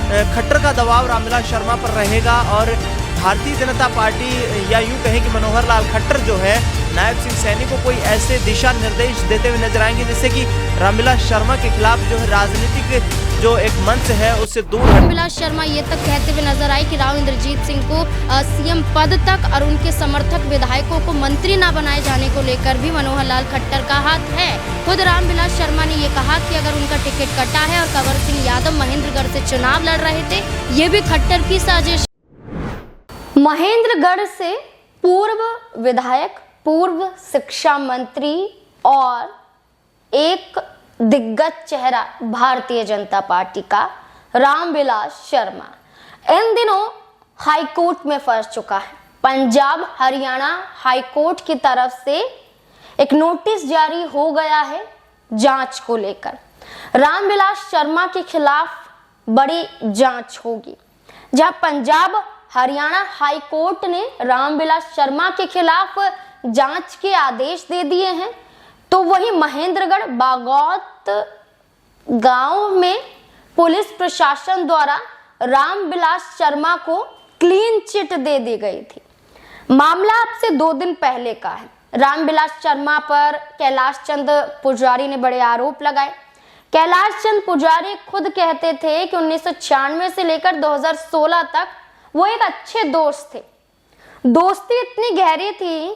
खट्टर का दबाव रामविलास शर्मा पर रहेगा और भारतीय जनता पार्टी या यूं कहें कि मनोहर लाल खट्टर जो है नायब सिंह सैनी को कोई ऐसे दिशा निर्देश देते हुए नजर आएंगे जिससे कि रामविलास शर्मा के खिलाफ जो है राजनीतिक जो एक मंच है उससे दूर। रामविलास शर्मा ये तक कहते हुए नजर आए कि राव इंद्रजीत सिंह को सीएम पद तक और उनके समर्थक विधायकों को मंत्री न बनाए जाने को लेकर भी मनोहर लाल खट्टर का हाथ है। खुद रामविलास शर्मा ने ये कहा कि अगर उनका टिकट कटा है और कंवर सिंह यादव महेंद्रगढ़ से चुनाव लड़ रहे थे, ये भी खट्टर की साजिश। महेंद्रगढ़ से पूर्व विधायक, पूर्व शिक्षा मंत्री और एक दिग्गज चेहरा भारतीय जनता पार्टी का रामविलास शर्मा इन दिनों हाईकोर्ट में फंस चुका है। पंजाब हरियाणा हाईकोर्ट की तरफ से एक नोटिस जारी हो गया है जांच को लेकर। रामविलास शर्मा के खिलाफ बड़ी जांच होगी, जहां पंजाब हरियाणा हाईकोर्ट ने रामविलास शर्मा के खिलाफ जांच के आदेश दे दिए हैं, तो वही महेंद्रगढ़ बागौत गांव में पुलिस प्रशासन द्वारा रामविलास शर्मा को क्लीन चिट दे दी गई थी। मामला अब से 2 दिन पहले का है। रामविलास शर्मा पर कैलाश चंद पुजारी ने बड़े आरोप लगाए। कैलाश चंद पुजारी खुद कहते थे कि 1996 से लेकर 2016 तक वो एक अच्छे दोस्त थे। दोस्ती इतनी गहरी थी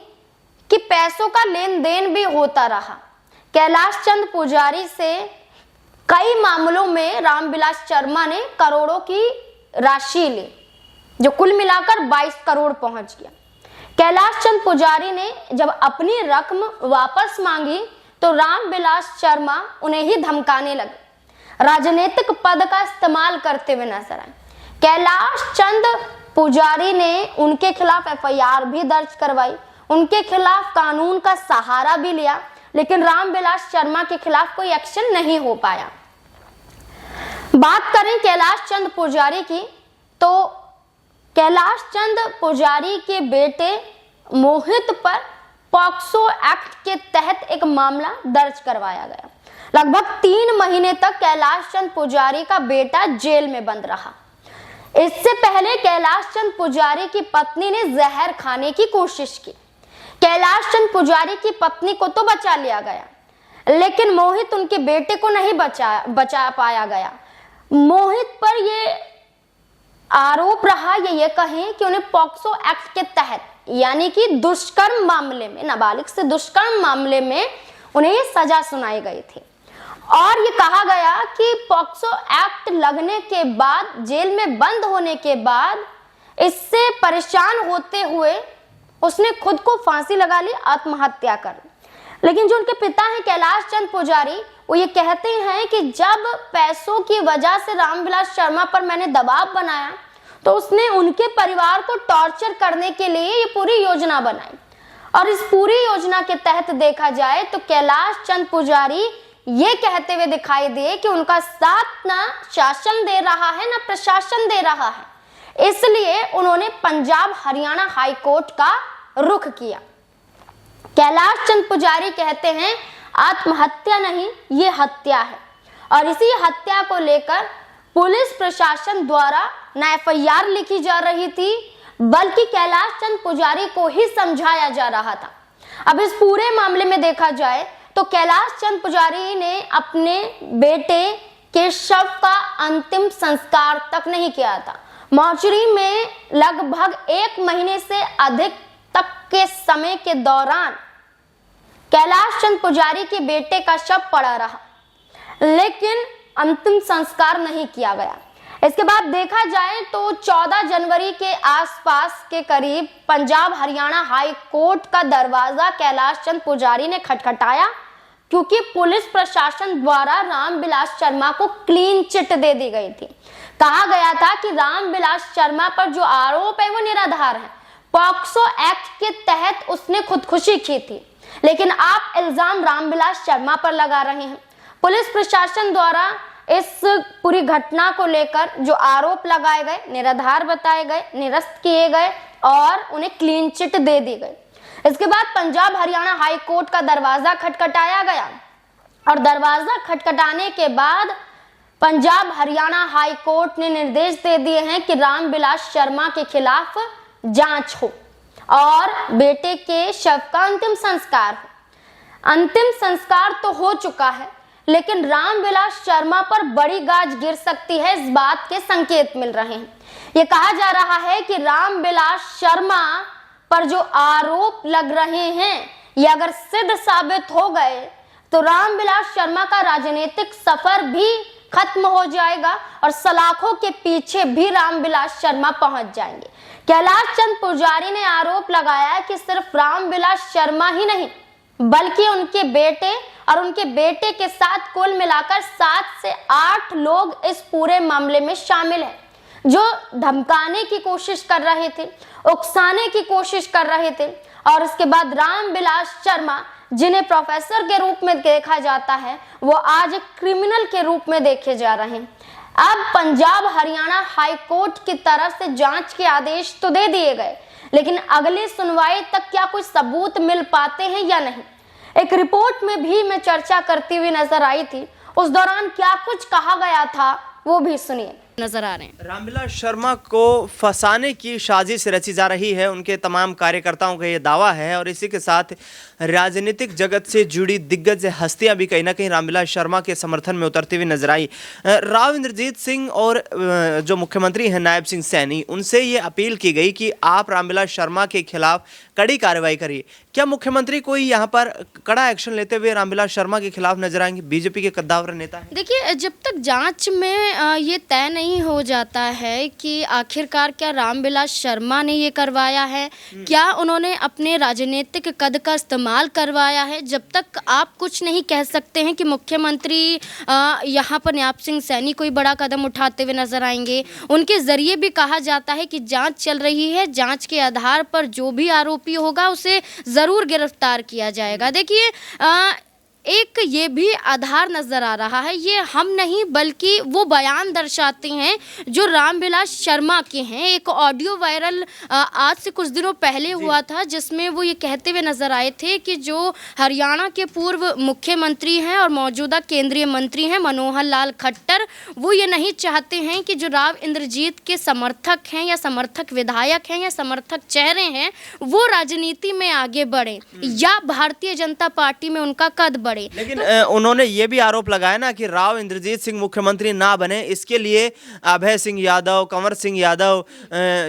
कि पैसों का लेन देन भी होता रहा। कैलाश चंद पुजारी से कई मामलों में रामविलास शर्मा ने करोड़ों की राशि ली, जो कुल मिलाकर 22 करोड़ पहुंच गया। कैलाश चंद पुजारी ने जब अपनी रकम वापस मांगी तो रामविलास शर्मा उन्हें ही धमकाने लगे, राजनीतिक पद का इस्तेमाल करते हुए नजर आए। कैलाश चंद पुजारी ने उनके खिलाफ एफआईआर भी दर्ज करवाई, उनके खिलाफ कानून का सहारा भी लिया, लेकिन रामविलास शर्मा के खिलाफ कोई एक्शन नहीं हो पाया। बात करें कैलाश चंद पुजारी की, तो कैलाश चंद पुजारी के बेटे मोहित पर पॉक्सो एक्ट के तहत एक मामला दर्ज करवाया गया। लगभग 3 महीने तक कैलाश चंद पुजारी का बेटा जेल में बंद रहा। इससे पहले कैलाश चंद पुजारी की पत्नी ने जहर खाने की कोशिश की। कैलाश चंद पुजारी की पत्नी को तो बचा लिया गया, लेकिन मोहित उनके बेटे को नहीं बचा पाया गया। मोहित पर ये आरोप रहा, ये कहें कि उन्हें पॉक्सो एक्ट के तहत यानी कि दुष्कर्म मामले में, नाबालिग से दुष्कर्म मामले में उन्हें ये सजा सुनाई गई थी। और ये कहा गया कि पॉक्सो एक्ट लगने के बाद, जेल में बंद होने के बाद, इससे परेशान होते हुए उसने खुद को फांसी लगा ली, आत्महत्या कर ली। लेकिन जो उनके पिता हैं कैलाश चंद पुजारी, वो ये कहते हैं कि जब पैसों की वजह से रामविलास शर्मा पर मैंने दबाव बनाया तो उसने उनके परिवार को टॉर्चर करने के लिए ये पूरी योजना बनाई। और इस पूरी योजना के तहत देखा जाए तो कैलाश चंद पुजारी ये कहते हुए दिखाई दिए कि उनका साथ ना शासन दे रहा है ना प्रशासन दे रहा है, इसलिए उन्होंने पंजाब हरियाणा हाईकोर्ट का रुख किया। कैलाश चंद पुजारी कहते हैं आत्महत्या नहीं, ये हत्या है, और इसी हत्या को लेकर पुलिस प्रशासन द्वारा न एफआईआर लिखी जा रही थी, बल्कि कैलाश चंद पुजारी को ही समझाया जा रहा था। अब इस पूरे मामले में देखा जाए तो कैलाश चंद पुजारी ने अपने बेटे के शव का अंतिम संस्कार तक नहीं किया था। मॉर्चरी में लगभग 1 महीने से अधिक तक के समय के दौरान कैलाश चंद पुजारी के बेटे का शव पड़ा रहा, लेकिन अंतिम संस्कार नहीं किया गया। इसके बाद देखा जाए तो 14 जनवरी के आसपास के करीब पंजाब हरियाणा हाई कोर्ट का दरवाजा कैलाश चंद पुजारी ने खटखटाया, क्योंकि पुलिस प्रशासन द्वारा रामविलास शर्मा को क्लीन चिट दे दी गई थी। कहा गया था कि रामविलास शर्मा पर जो आरोप है वो निराधार है, पॉक्सो एक्ट के तहत उसने खुदकुशी की थी, लेकिन आप इल्जाम रामविलास शर्मा पर लगा रहे हैं। पुलिस प्रशासन द्वारा इस पूरी घटना को लेकर जो आरोप लगाए गए, निराधार बताए गए, निरस्त किए गए और उन्हें क्लीन चिट दे दी गई। इसके बाद पंजाब हरियाणा हाई कोर्ट का दरवाजा खटखटाया गया और दरवाजा खटखटाने के बाद पंजाब हरियाणा हाई कोर्ट ने निर्देश दे दिए हैं कि रामविलास शर्मा के खिलाफ जांच हो और बेटे के शव का अंतिम संस्कार हो। अंतिम संस्कार तो हो चुका है, लेकिन रामविलास शर्मा पर बड़ी गाज गिर सकती है, इस बात के संकेत मिल रहे हैं। ये कहा जा रहा है कि रामविलास शर्मा पर जो आरोप लग रहे हैं ये अगर सिद्ध साबित हो गए तो रामविलास शर्मा का राजनीतिक सफर भी खत्म हो जाएगा और सलाखों के पीछे भी रामविलास शर्मा पहुंच जाएंगे। कैलाश चंद पुजारी ने आरोप लगाया कि सिर्फ रामविलास शर्मा ही नहीं बल्कि उनके बेटे और उनके बेटे के साथ कुल मिलाकर 7 से 8 लोग इस पूरे मामले में शामिल हैं, जो धमकाने की कोशिश कर रहे थे, उकसाने की कोशिश कर रहे थे। और उसके बाद रामविलास शर्मा, जिन्हें प्रोफेसर के रूप में देखा जाता है, वो आज एक क्रिमिनल के रूप में देखे जा रहे हैं। अब पंजाब हरियाणा हाई कोर्ट की तरफ से जांच के आदेश तो दे दिए गए, लेकिन अगली सुनवाई तक क्या कुछ सबूत मिल पाते हैं या नहीं। एक रिपोर्ट में भी मैं चर्चा करती हुई नजर आई थी, उस दौरान क्या कुछ कहा गया था वो भी सुनिए। नजर आ रहे हैं रामविलास शर्मा को फंसाने की साजिश रची जा रही है, उनके तमाम कार्यकर्ताओं का ये दावा है। और इसी के साथ राजनीतिक जगत से जुड़ी दिग्गज हस्तियां भी कहीं ना कहीं रामविलास शर्मा के समर्थन में उतरती हुई नजर आई। राव इंद्रजीत सिंह और जो मुख्यमंत्री हैं नायब सिंह सैनी, उनसे ये अपील की गई कि आप रामविलास शर्मा के खिलाफ कड़ी कार्रवाई करिए। क्या मुख्यमंत्री कोई यहाँ पर कड़ा एक्शन लेते हुए रामविलास शर्मा के खिलाफ नजर आएंगे? बीजेपी के कद्दावर नेता हैं। देखिए, जब तक जांच में ये तय नहीं हो जाता है कि आखिरकार क्या रामविलास शर्मा ने ये करवाया है, क्या उन्होंने अपने राजनीतिक कद का इस्तेमाल करवाया है, जब तक आप कुछ नहीं कह सकते हैं कि मुख्यमंत्री यहाँ पर नायब सिंह सैनी कोई बड़ा कदम उठाते हुए नजर आएंगे। उनके जरिए भी कहा जाता है कि जांच चल रही है, जांच के आधार पर जो भी आरोपी होगा उसे जरूर गिरफ्तार किया जाएगा। देखिए, एक ये भी आधार नजर आ रहा है, ये हम नहीं बल्कि वो बयान दर्शाते हैं जो रामविलास शर्मा के हैं। एक ऑडियो वायरल आज से कुछ दिनों पहले हुआ था, जिसमें वो ये कहते हुए नजर आए थे कि जो हरियाणा के पूर्व मुख्यमंत्री हैं और मौजूदा केंद्रीय मंत्री हैं मनोहर लाल खट्टर, वो ये नहीं चाहते हैं कि जो राव इंद्रजीत के समर्थक हैं या समर्थक विधायक हैं या समर्थक चेहरे हैं वो राजनीति में आगे बढ़े या भारतीय जनता पार्टी में उनका कद। लेकिन उन्होंने ये भी आरोप लगाया ना कि राव इंद्रजीत सिंह मुख्यमंत्री ना बने, इसके लिए अभय सिंह यादव, कंवर सिंह यादव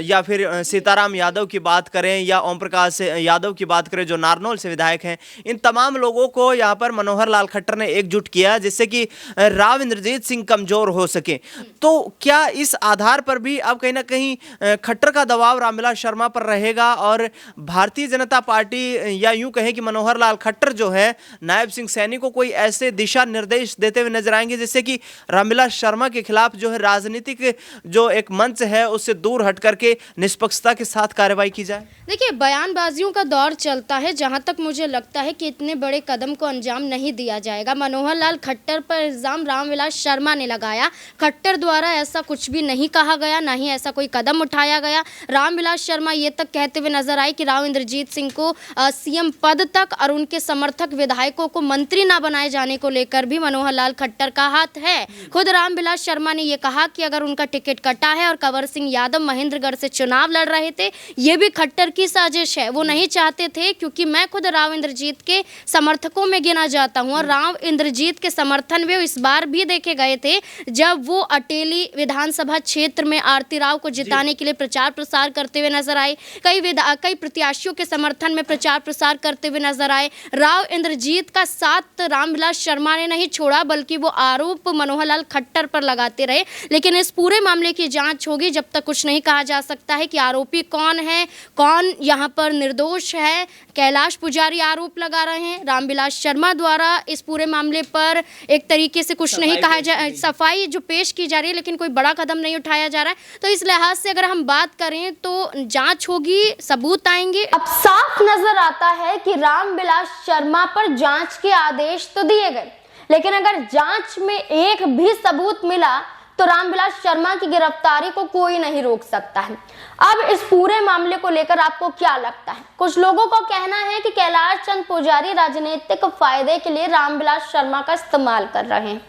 या फिर सीताराम यादव की बात करें या ओम प्रकाश यादव की बात करें जो नारनौल से विधायक हैं, इन तमाम लोगों को यहाँ पर मनोहर लाल खट्टर ने एकजुट किया जिससे कि राव इंद्रजीत सिंह कमजोर हो सके। तो क्या इस आधार पर भी अब कहीं ना कहीं खट्टर का दबाव रामविलास शर्मा पर रहेगा और भारतीय जनता पार्टी या यूं कहें कि मनोहर लाल खट्टर जो है नायब सिंह सैनी को कोई ऐसे दिशा निर्देश देते हुए नजर आएंगे जिससे कि रामविलास शर्मा के खिलाफ जो है राजनीतिक जो एक मंच है उससे दूर हट करके निष्पक्षता के साथ कार्रवाई की जाए? देखिए, बयानबाजियों का दौर चलता है, जहां तक मुझे लगता है कि इतने बड़े कदम को अंजाम नहीं दिया जाएगा। मनोहर लाल खट्टर पर इल्जाम रामविलास शर्मा ने लगाया, खट्टर द्वारा ऐसा कुछ भी नहीं कहा गया, ना ही ऐसा कोई कदम उठाया गया। रामविलास शर्मा ये तक कहते हुए नजर आए कि राव इंद्रजीत सिंह को सीएम पद तक और उनके समर्थक विधायकों को मंत्री ना बनाए जाने को लेकर भी मनोहर लाल खट्टर का हाथ है। खुद रामविलास शर्मा ने यह कहा कि अगर उनका टिकट कटा है और कंवर सिंह यादव महेंद्रगढ़ से चुनाव लड़ रहे थे, ये भी खट्टर की साजिश है। वो नहीं चाहते थे, क्योंकि मैं खुद राव इंद्रजीत के समर्थकों में गिना जाता हूं और राव इंद्रजीत के समर्थन में इस बार भी देखे गए थे जब वो अटेली विधानसभा क्षेत्र में आरती राव को जिताने के लिए प्रचार प्रसार करते हुए नजर आए। कई प्रत्याशियों के समर्थन में प्रचार प्रसार करते हुए नजर आए। राव इंद्रजीत का साथ रामविलास शर्मा ने नहीं छोड़ा, बल्कि वो आरोप मनोहर लाल खट्टर पर लगाते रहे। लेकिन इस पूरे मामले की जांच होगी, जब तक कुछ नहीं कहा जा सकता है कि आरोपी कौन है, कौन यहाँ पर निर्दोष है। कैलाश पुजारी आरोप लगा रहे हैं, रामविलास शर्मा द्वारा इस पूरे मामले पर एक तरीके से कुछ नहीं कहा जा, सफाई जो पेश की जा रही है, लेकिन कोई बड़ा कदम नहीं उठाया जा रहा है। तो इस लिहाज से अगर हम बात करें तो जांच होगी, सबूत आएंगे। अब साफ नजर आता है कि रामविलास शर्मा पर जांच के आदेश तो दिए गए, लेकिन अगर जांच में एक भी सबूत मिला तो रामविलास शर्मा की गिरफ्तारी को कोई नहीं रोक सकता है। अब इस पूरे मामले को लेकर आपको क्या लगता है? कुछ लोगों का कहना है कि कैलाश चंद पुजारी राजनीतिक फायदे के लिए रामविलास शर्मा का इस्तेमाल कर रहे हैं।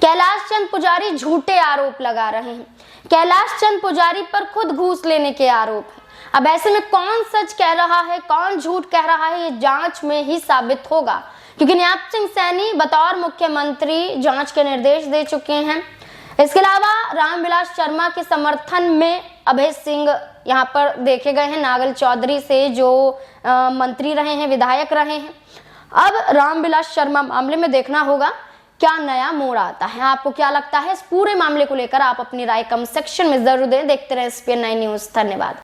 कैलाश चंद पुजारी झूठे आरोप लगा रहे हैं। कैलाश चंद पुजारी पर खुद घूस लेने के आरोप है। अब ऐसे में कौन सच कह रहा है, कौन झूठ कह रहा है, ये जांच में ही साबित होगा, क्योंकि नायब सिंह सैनी बतौर मुख्यमंत्री जांच के निर्देश दे चुके हैं। इसके अलावा रामविलास शर्मा के समर्थन में अभय सिंह यहाँ पर देखे गए हैं, नागल चौधरी से जो मंत्री रहे हैं, विधायक रहे हैं। अब रामविलास शर्मा मामले में देखना होगा क्या नया मोड़ आता है। आपको क्या लगता है इस पूरे मामले को लेकर? आप अपनी राय कमेंट सेक्शन में जरूर दें। देखते रहे SPN9 न्यूज। धन्यवाद।